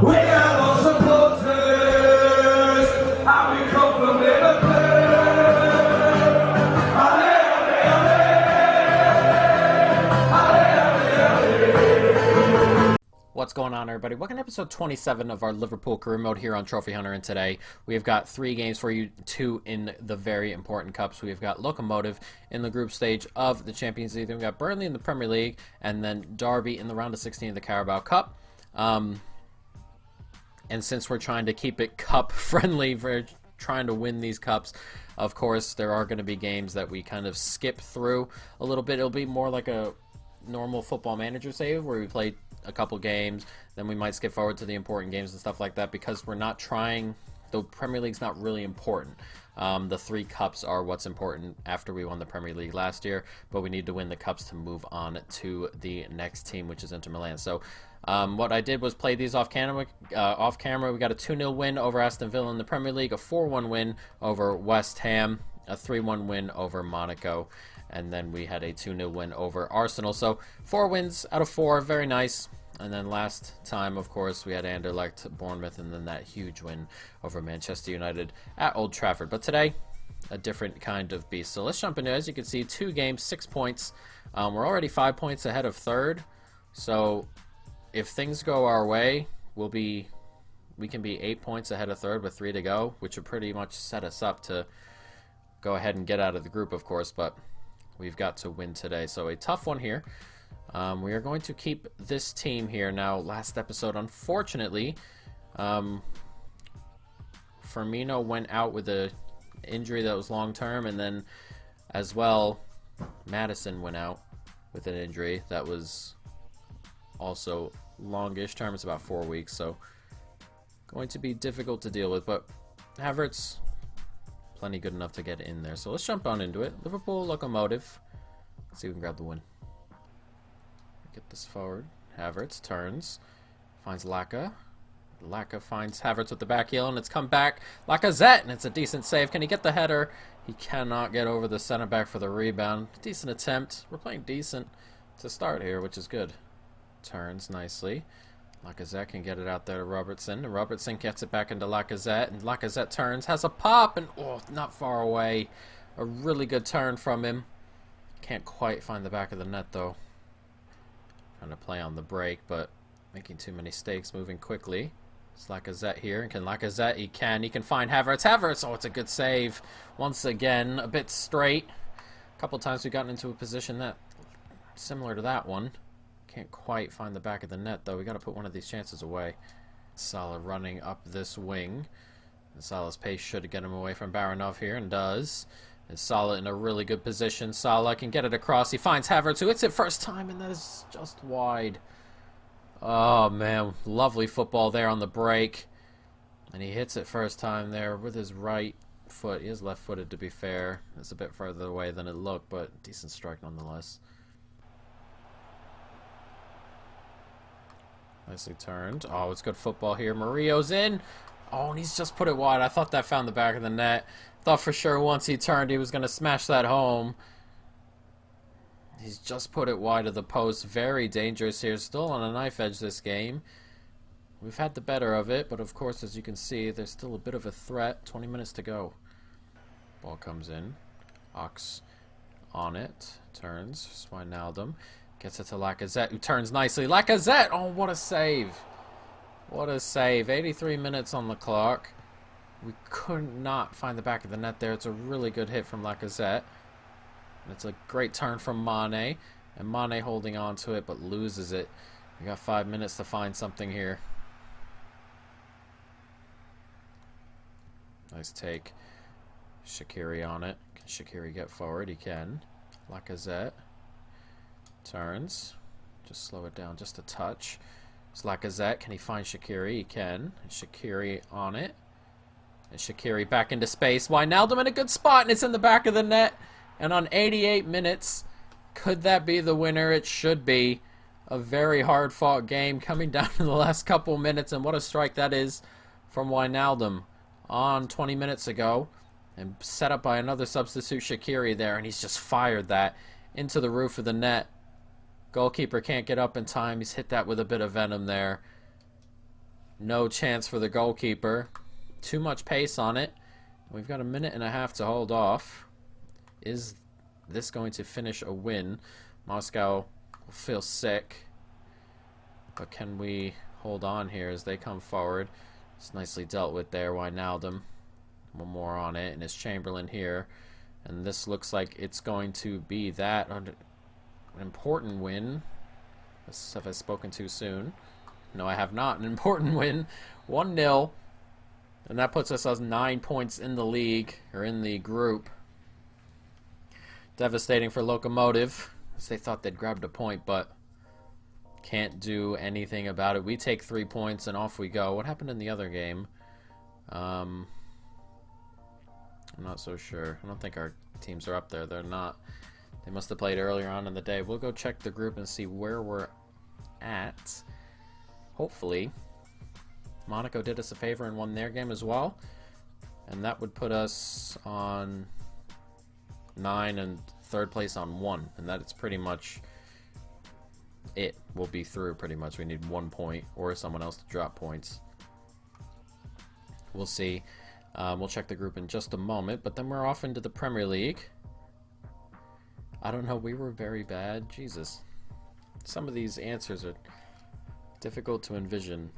We are all supporters, and we come from Liverpool. What's going on, everybody? Welcome to episode 27 of our Liverpool career mode here on Trophy Hunter, and today we have got 3 games for you, 2 in the very important cups. We have got Locomotive in the group stage of the Champions League, then we've got Burnley in the Premier League, and then Derby in the round of 16 of the Carabao Cup. And since we're trying to keep it cup friendly, we're trying to win these cups, of course there are going to be games that we kind of skip through a little bit. It'll be more like a normal Football Manager save where we play a couple games, then we might skip forward to the important games and stuff like that, because we're not trying, the Premier League's not really important. The 3 cups are what's important after we won the Premier League last year, but we need to win the cups to move on to the next team, which is Inter Milan. So what I did was play these off camera. We got a 2-0 win over Aston Villa in the Premier League, a 4-1 win over West Ham, a 3-1 win over Monaco, and then we had a 2-0 win over Arsenal. So 4 wins out of 4, very nice. And then last time, of course, we had Anderlecht, Bournemouth, and then that huge win over Manchester United at Old Trafford. But today, a different kind of beast. So let's jump into it. As you can see, 2 games, 6 points. We're already 5 points ahead of third. So if things go our way, we can be 8 points ahead of third with 3 to go, which would pretty much set us up to go ahead and get out of the group, of course. But we've got to win today. So a tough one here. We are going to keep this team here. Now, last episode, unfortunately, Firmino went out with an injury that was long-term, and then as well, Madison went out with an injury that was also longish term. It's about 4 weeks, so going to be difficult to deal with, but Havertz, plenty good enough to get in there. So let's jump on into it. Liverpool, Locomotive. Let's see if we can grab the win. Get this forward. Havertz turns, finds Laka. Laka finds Havertz with the back heel, and it's come back. Lacazette, and it's a decent save. Can he get the header? He cannot get over the center back for the rebound. Decent attempt. We're playing decent to start here, which is good. Turns nicely. Lacazette can get it out there to Robertson, and Robertson gets it back into Lacazette, and Lacazette turns, has a pop, and oh, not far away. A really good turn from him. Can't quite find the back of the net, though. Trying to play on the break, but making too many mistakes, moving quickly. It's Lacazette here, and can Lacazette? He can find Havertz. Havertz! Oh, it's a good save. Once again, a bit straight. A couple times we've gotten into a position that similar to that one. Can't quite find the back of the net, though. We got to put one of these chances away. Salah running up this wing. And Salah's pace should get him away from Baranov here, and does. And Salah in a really good position. Salah can get it across. He finds Havertz, who hits it first time, and that is just wide. Oh, man. Lovely football there on the break. And he hits it first time there with his right foot. He is left-footed, to be fair. It's a bit further away than it looked, but decent strike nonetheless. Nicely turned. Oh, it's good football here. Murillo's in. Oh, and he's just put it wide. I thought that found the back of the net. Thought for sure once he turned he was going to smash that home. He's just put it wide of the post. Very dangerous here. Still on a knife edge this game. We've had the better of it, but of course, as you can see, there's still a bit of a threat. 20 minutes to go. Ball comes in. Ox on it. Turns. Wijnaldum. Gets it to Lacazette, who turns nicely. Lacazette! Oh, what a save. What a save. 83 minutes on the clock. We could not find the back of the net there. It's a really good hit from Lacazette. And it's a great turn from Mane. And Mane holding on to it, but loses it. We got 5 minutes to find something here. Nice take. Shaqiri on it. Can Shaqiri get forward? He can. Lacazette. Turns. Just slow it down just a touch. It's Lacazette. Can he find Shaqiri? He can. And Shaqiri on it. And Shaqiri back into space. Wijnaldum in a good spot, and it's in the back of the net. And on 88 minutes, could that be the winner? It should be. A very hard-fought game coming down to the last couple minutes, and what a strike that is from Wijnaldum on 20 minutes ago. And set up by another substitute, Shaqiri there, and he's just fired that into the roof of the net. Goalkeeper can't get up in time. He's hit that with a bit of venom there. No chance for the goalkeeper. Too much pace on it. We've got a minute and a half to hold off. Is this going to finish a win? Moscow will feel sick. But can we hold on here as they come forward? It's nicely dealt with there. Wijnaldum. One more on it. And it's Chamberlain here. And this looks like it's going to be that. An important win. Have I spoken too soon? No, I have not. An important win. 1-0. And that puts us as 9 points in the league, or in the group. Devastating for Lokomotiv, as they thought they'd grabbed a point, but can't do anything about it. We take 3 points, and off we go. What happened in the other game? I'm not so sure. I don't think our teams are up there. They're not. They must have played earlier on in the day. We'll go check the group and see where we're at. Hopefully Monaco did us a favor and won their game as well, and that would put us on 9 and third place on 1, and that is pretty much it. We'll be through pretty much. We need 1 point or someone else to drop points. We'll see. We'll check the group in just a moment, but then we're off into the Premier League. I don't know, we were very bad. Jesus. Some of these answers are difficult to envision.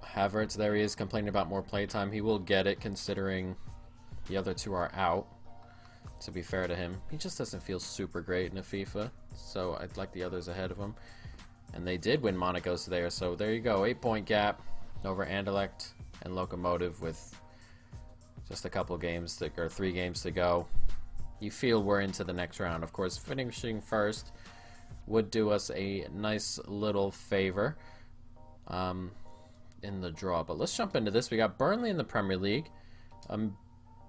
Havertz, there he is, complaining about more playtime. He will get it, considering the other two are out, to be fair to him. He just doesn't feel super great in a FIFA, so I'd like the others ahead of him. And they did win Monaco's there, so there you go. 8-point gap over Anderlecht and Lokomotiv with just a couple games, or 3 games to go. You feel we're into the next round. Of course, finishing first would do us a nice little favor in the draw. But let's jump into this. We got Burnley in the Premier League.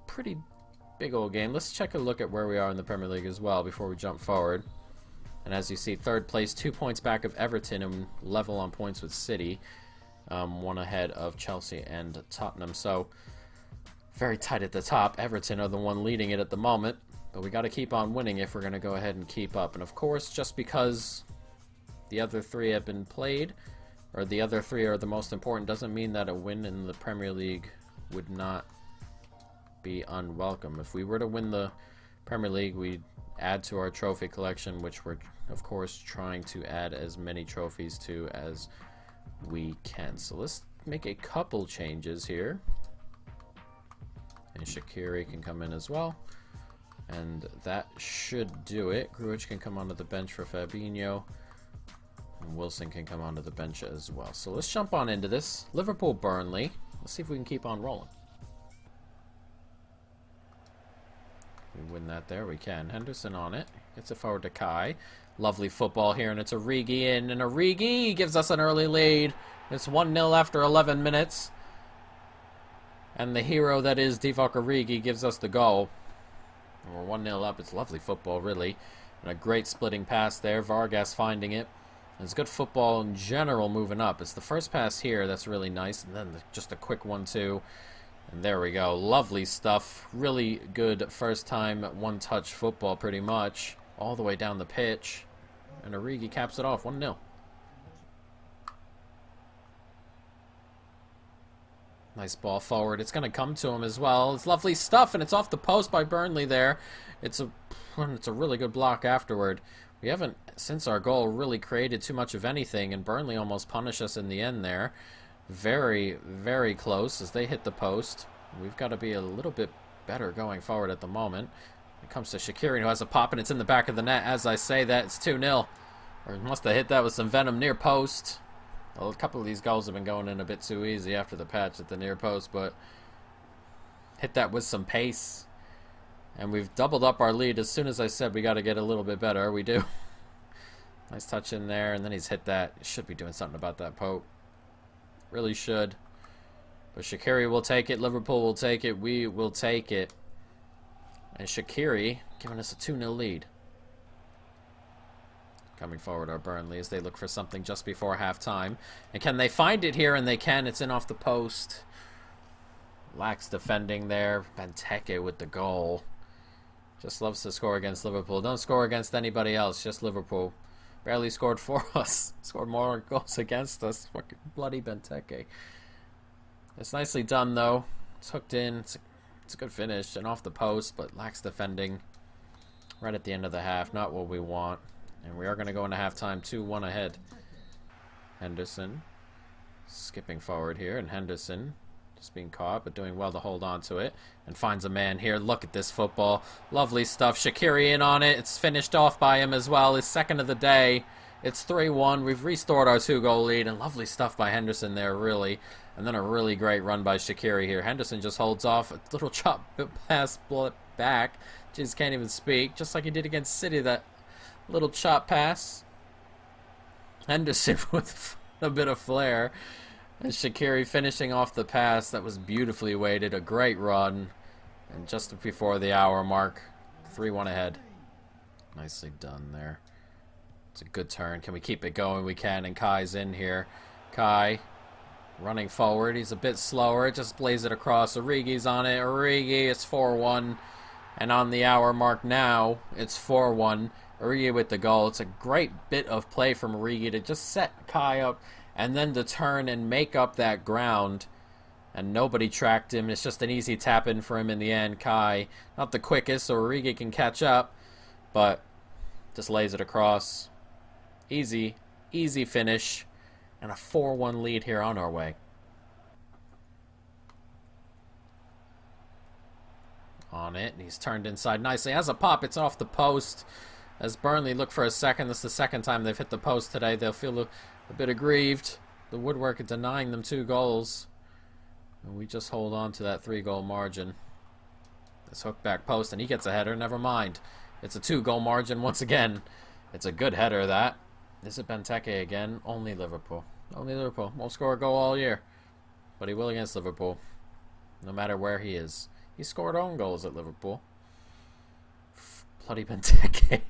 Pretty big old game. Let's check a look at where we are in the Premier League as well before we jump forward. And as you see, third place, 2 points back of Everton and level on points with City. 1 ahead of Chelsea and Tottenham. So very tight at the top. Everton are the one leading it at the moment. But we got to keep on winning if we're going to go ahead and keep up. And of course, just because the other 3 have been played, or the other 3 are the most important, doesn't mean that a win in the Premier League would not be unwelcome. If we were to win the Premier League, we'd add to our trophy collection, which we're, of course, trying to add as many trophies to as we can. So let's make a couple changes here. And Shaqiri can come in as well. And that should do it. Grujic can come onto the bench for Fabinho. And Wilson can come onto the bench as well. So let's jump on into this. Liverpool, Burnley. Let's see if we can keep on rolling. We win that there. We can. Henderson on it. Gets it forward to Kai. Lovely football here, and it's Origi in. And Origi gives us an early lead. It's 1-0 after 11 minutes. And the hero that is Divock Origi gives us the goal. We're 1-0 up. It's lovely football, really. And a great splitting pass there. Vargas finding it. And it's good football in general moving up. It's the first pass here that's really nice. And then just a quick 1-2. And there we go. Lovely stuff. Really good first time one-touch football, pretty much. All the way down the pitch. And Origi caps it off. 1-0. Nice ball forward. It's going to come to him as well. It's lovely stuff, and it's off the post by Burnley there. It's a really good block afterward. We haven't, since our goal, really created too much of anything, and Burnley almost punished us in the end there. Very, very close as they hit the post. We've got to be a little bit better going forward at the moment. It comes to Shaqiri, who has a pop, and it's in the back of the net. As I say that, it's 2-0. Or must have hit that with some venom near post. Well, a couple of these goals have been going in a bit too easy after the patch at the near post, but hit that with some pace. And we've doubled up our lead. As soon as I said we got to get a little bit better, we do. Nice touch in there, and then he's hit that. Should be doing something about that poke. Really should. But Shaqiri will take it. Liverpool will take it. We will take it. And Shaqiri giving us a 2-0 lead. Coming forward are Burnley as they look for something just before halftime. And can they find it here? And they can. It's in off the post. Lacks defending there. Benteke with the goal. Just loves to score against Liverpool. Don't score against anybody else. Just Liverpool. Barely scored for us. Scored more goals against us. Fucking bloody Benteke. It's nicely done, though. It's hooked in. It's a good finish. And off the post, but lacks defending. Right at the end of the half. Not what we want. And we are going to go into halftime 2-1 ahead. Henderson. Skipping forward here. And Henderson just being caught, but doing well to hold on to it. And finds a man here. Look at this football. Lovely stuff. Shaqiri in on it. It's finished off by him as well. His second of the day. It's 3-1. We've restored our 2-goal lead. And lovely stuff by Henderson there, really. And then a really great run by Shaqiri here. Henderson just holds off. A little chop pass back. Just can't even speak. Just like he did against City. That little chop pass. Henderson with a bit of flair. And Shaqiri finishing off the pass. That was beautifully weighted. A great run. And just before the hour mark, 3-1 ahead. Nicely done there. It's a good turn. Can we keep it going? We can. And Kai's in here. Kai running forward. He's a bit slower. Just blaze it across. Origi's on it. Origi, it's 4-1. And on the hour mark now, it's 4-1. Origi with the goal. It's a great bit of play from Origi to just set Kai up and then to turn and make up that ground. And nobody tracked him. It's just an easy tap in for him in the end. Kai, not the quickest, so Origi can catch up, but just lays it across. Easy finish. And a 4-1 lead here on our way. On it, and he's turned inside nicely. Has a pop, it's off the post. As Burnley look for a second, this is the second time they've hit the post today. They'll feel a bit aggrieved. The woodwork denying them 2 goals. And we just hold on to that 3-goal margin. This hook back post, and he gets a header. Never mind. It's a 2-goal margin once again. It's a good header, that. Is it Benteke again? Only Liverpool. Only Liverpool. Won't score a goal all year. But he will against Liverpool. No matter where he is. He scored own goals at Liverpool. Bloody Benteke.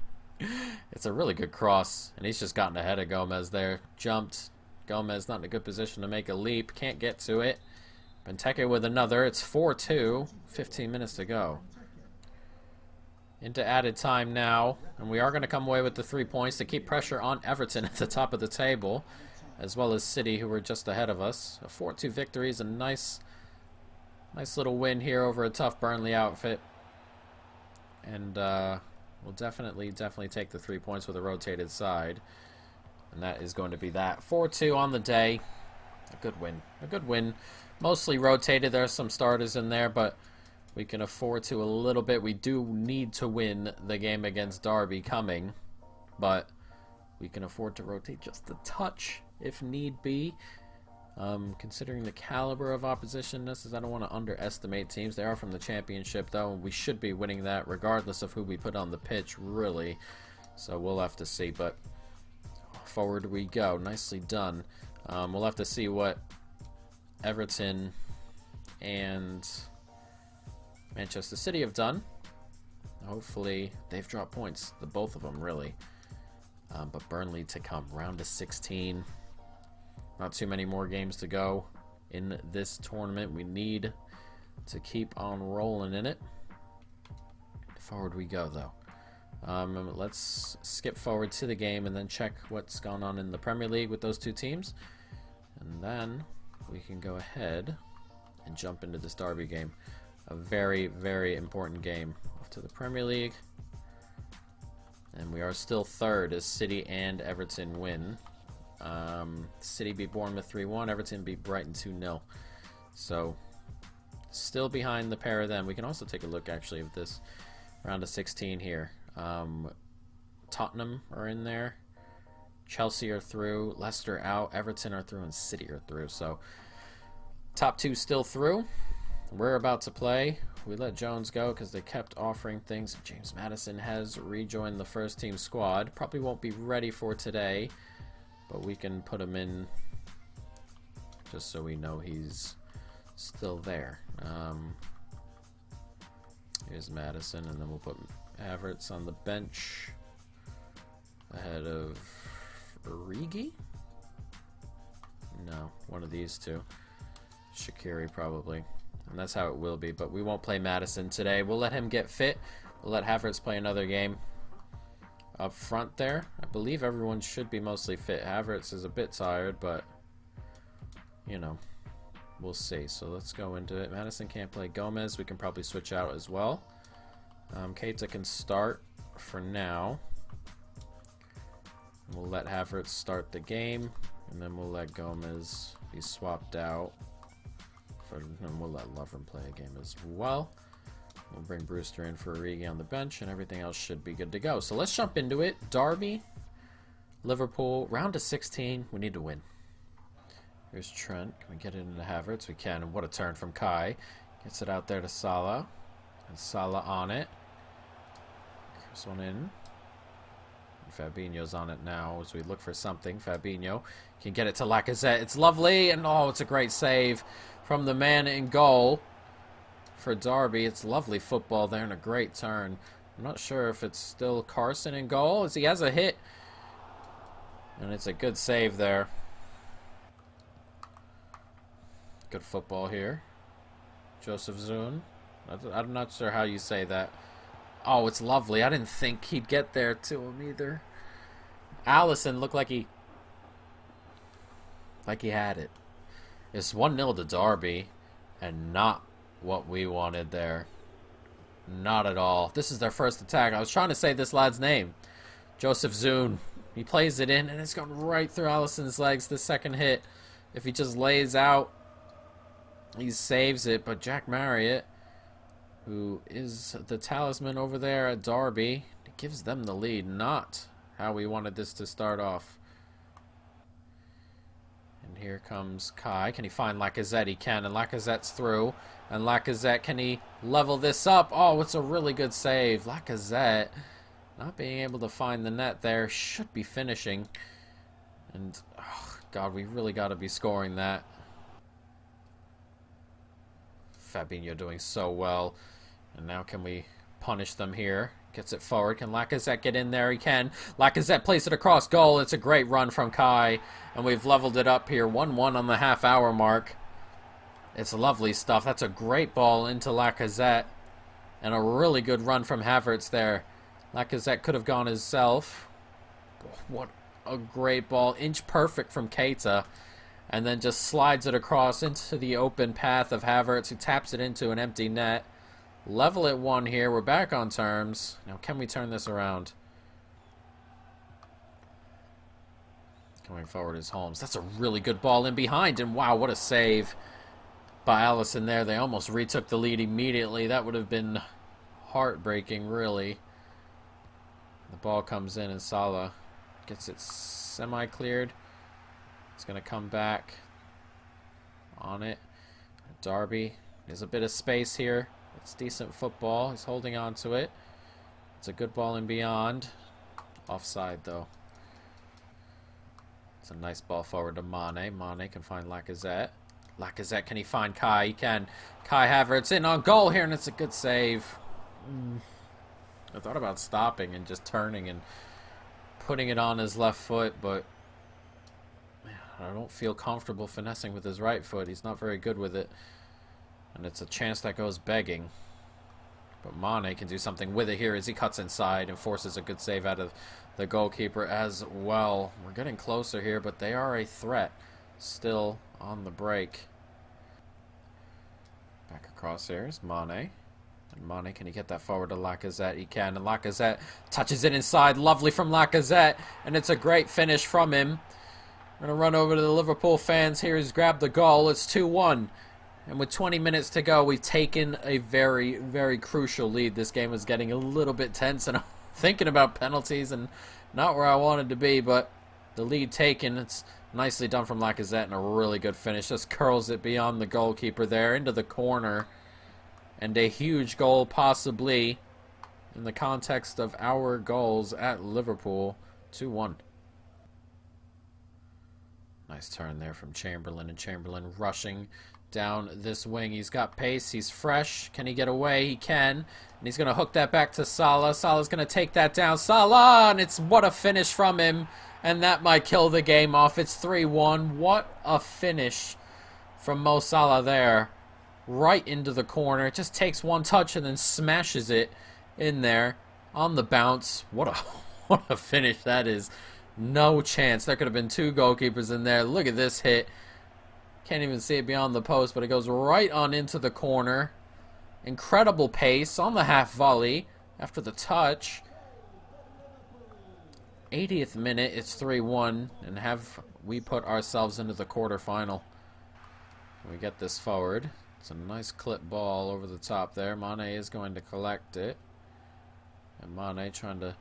It's a really good cross. And he's just gotten ahead of Gomez there. Jumped. Gomez not in a good position to make a leap. Can't get to it. Benteke with another. It's 4-2. 15 minutes to go. Into added time now. And we are going to come away with the 3 points to keep pressure on Everton at the top of the table. As well as City, who were just ahead of us. A 4-2 victory is a nice little win here over a tough Burnley outfit. And we'll definitely take the 3 points with a rotated side. And that is going to be that. 4-2 on the day. A good win. A good win. Mostly rotated. There are some starters in there, but we can afford to a little bit. We do need to win the game against Derby coming, but we can afford to rotate just a touch if need be. Considering the caliber of opposition, I don't want to underestimate teams. They are from the Championship, though, and we should be winning that regardless of who we put on the pitch, really. So we'll have to see, but forward we go. Nicely done. We'll have to see what Everton and Manchester City have done. Hopefully they've dropped points, the both of them, really. But Burnley to come. Round of 16. Not too many more games to go in this tournament. We need to keep on rolling in it. Forward we go, though. Let's skip forward to the game and then check what's gone on in the Premier League with those 2 teams. And then we can go ahead and jump into this Derby game. A very, very important game. Off to the Premier League. And we are still third as City and Everton win. City beat Bournemouth 3-1. Everton beat Brighton 2-0. So, still behind the pair of them. We can also take a look, actually, of this round of 16 here. Tottenham are in there. Chelsea are through. Leicester out. Everton are through. And City are through. So, top 2 still through. We're about to play. We let Jones go because they kept offering things. James Maddison has rejoined the first team squad. Probably won't be ready for today, but we can put him in just so we know he's still there. Here's Maddison, and then we'll put Havertz on the bench ahead of Origi? No, one of these two. Shaqiri probably. And that's how it will be, but we won't play Maddison today. We'll let him get fit. We'll let Havertz play another game. up front there. I believe everyone should be mostly fit. Havertz is a bit tired, but, you know, we'll see. So let's go into it. Madison can't play Gomez. We can probably switch out as well. Keita can start for now. We'll let Havertz start the game, and then we'll let Gomez be swapped out. And we'll let Lovren play a game as well. We'll bring Brewster in for Origi on the bench, and everything else should be good to go. So let's jump into it. Derby, Liverpool, round of 16. We need to win. Here's Trent. Can we get it into Havertz? We can. And what a turn from Kai. Gets it out there to Salah. And Salah on it. This one in. Fabinho's on it now as we look for something. Fabinho can get it to Lacazette. It's lovely, and oh, it's a great save from the man in goal for Derby. It's lovely football there and a great turn. I'm not sure if it's still Carson in goal as he has a hit, and it's a good save there. Good football here. Joseph Zun. I'm not sure how you say that. Oh, it's lovely. I didn't think he'd get there to him either. Allison looked like he had it. It's 1-0 to Derby, and not what we wanted there. Not at all. This is their first attack. I was trying to say this lad's name. Joseph Zun. He plays it in, and it's going right through Allison's legs, the second hit. If he just lays out, he saves it, but Jack Marriott, who is the talisman over there at Derby, gives them the lead. Not how we wanted this to start off. And here comes Kai. Can he find Lacazette? He can, and Lacazette's through. And Lacazette, can he level this up? Oh, it's a really good save. Lacazette, not being able to find the net there, should be finishing. And, oh, God, we really got to be scoring that. Fabinho doing so well. And now can we punish them here? Gets it forward. Can Lacazette get in there? He can. Lacazette plays it across goal. It's a great run from Kai. And we've leveled it up here. 1-1 on the half-hour mark. It's lovely stuff. That's a great ball into Lacazette. And a really good run from Havertz there. Lacazette could have gone himself. What a great ball. Inch perfect from Keita. And then just slides it across into the open path of Havertz, who taps it into an empty net. Level at 1 here. We're back on terms. Now, can we turn this around? Going forward is Holmes. That's a really good ball in behind. And wow, what a save by Allison there. They almost retook the lead immediately. That would have been heartbreaking, really. The ball comes in and Salah gets it semi-cleared. It's going to come back on it. Derby. There's a bit of space here. It's decent football. He's holding on to it. It's a good ball in beyond. Offside, though. It's a nice ball forward to Mane. Mane can find Lacazette. Lacazette, can he find Kai? He can. Kai Havertz in on goal here, and it's a good save. I thought about stopping and just turning and putting it on his left foot, but I don't feel comfortable finessing with his right foot. He's not very good with it. And it's a chance that goes begging. But Mane can do something with it here as he cuts inside and forces a good save out of the goalkeeper as well. We're getting closer here, but they are a threat still on the break. Back across here is Mane. And Mane, can he get that forward to Lacazette? He can. And Lacazette touches it inside. Lovely from Lacazette. And it's a great finish from him. We're going to run over to the Liverpool fans here. He's grabbed the goal. It's 2-1. And with 20 minutes to go, we've taken a very, very crucial lead. This game is getting a little bit tense, and I'm thinking about penalties and not where I wanted to be, but the lead taken. It's nicely done from Lacazette and a really good finish. Just curls it beyond the goalkeeper there into the corner. And a huge goal possibly in the context of our goals at Liverpool. 2-1. Nice turn there from Chamberlain, and Chamberlain rushing down this wing. He's got pace. He's fresh. Can he get away? He can. And he's going to hook that back to Salah. Salah's going to take that down. Salah! And it's what a finish from him. And that might kill the game off. It's 3-1. What a finish from Mo Salah there. Right into the corner. It just takes one touch and then smashes it in there on the bounce. What What a finish that is. No chance. There could have been 2 goalkeepers in there. Look at this hit. Can't even see it beyond the post, but it goes right on into the corner. Incredible pace on the half volley after the touch. 80th minute, it's 3-1, and have we put ourselves into the quarterfinal. We get this forward. It's a nice clip ball over the top there. Mane is going to collect it. And Mane trying to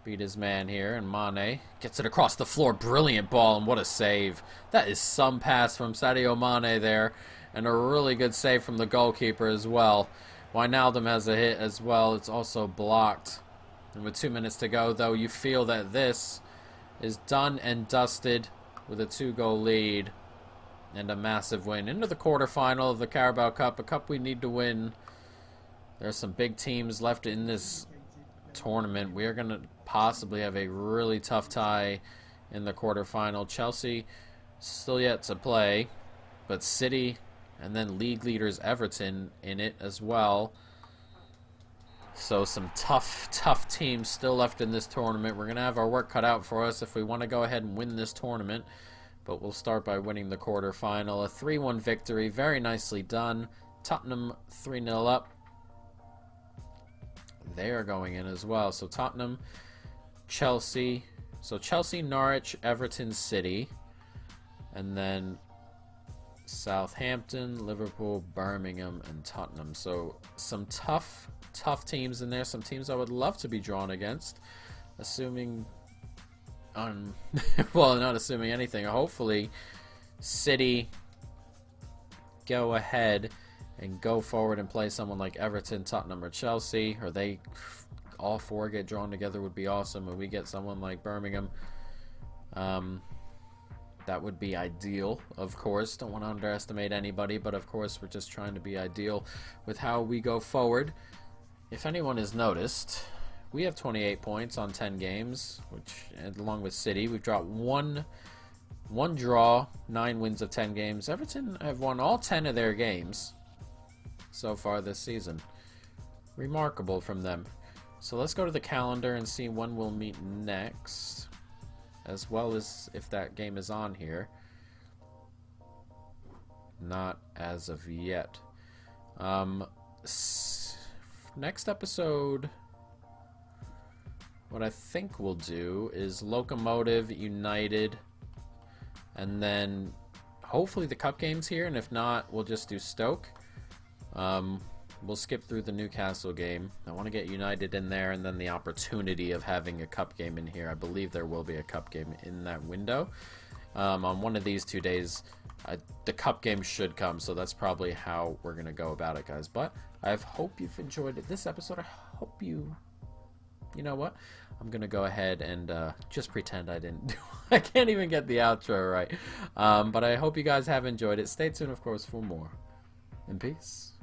beat his man here. And Mane gets it across the floor. Brilliant ball, and what a save. That is some pass from Sadio Mane there. And a really good save from the goalkeeper as well. Wijnaldum has a hit as well. It's also blocked. And with 2 minutes to go, though, you feel that this is done and dusted with a 2-goal lead and a massive win into the quarterfinal of the Carabao Cup, a cup we need to win. There's some big teams left in this tournament. We are going to possibly have a really tough tie in the quarterfinal. Chelsea still yet to play, but City and then league leaders Everton in it as well. So some tough teams still left in this tournament. We're going to have our work cut out for us if we want to go ahead and win this tournament. But we'll start by winning the quarterfinal. A 3-1 victory. Very nicely done. Tottenham 3-0 up. They are going in as well. So Tottenham, Chelsea. So Chelsea, Norwich, Everton, City. And then Southampton, Liverpool, Birmingham, and Tottenham. So some tough teams in there. Some teams I would love to be drawn against, assuming well, not assuming anything. Hopefully City go ahead and go forward and play someone like Everton, Tottenham, or Chelsea, or they all 4 get drawn together would be awesome. And we get someone like Birmingham, that would be ideal. Of course, don't want to underestimate anybody, but of course we're just trying to be ideal with how we go forward. If anyone has noticed, we have 28 points on 10 games, which, along with City, we've dropped one draw, 9 wins of 10 games. Everton have won all 10 of their games so far this season. Remarkable from them. So let's go to the calendar and see when we'll meet next, as well as if that game is on here. Not as of yet. Next episode, what I think we'll do is Locomotive, United, and then hopefully the cup games here, and if not, we'll just do Stoke. We'll skip through the Newcastle game. I want to get United in there, and then the opportunity of having a cup game in here. I believe there will be a cup game in that window. On one of these 2 days, the cup game should come, so that's probably how we're going to go about it, guys. But I hope you've enjoyed this episode. I hope you know what? I'm going to go ahead and just pretend I didn't do I can't even get the outro right. But I hope you guys have enjoyed it. Stay tuned, of course, for more. And peace.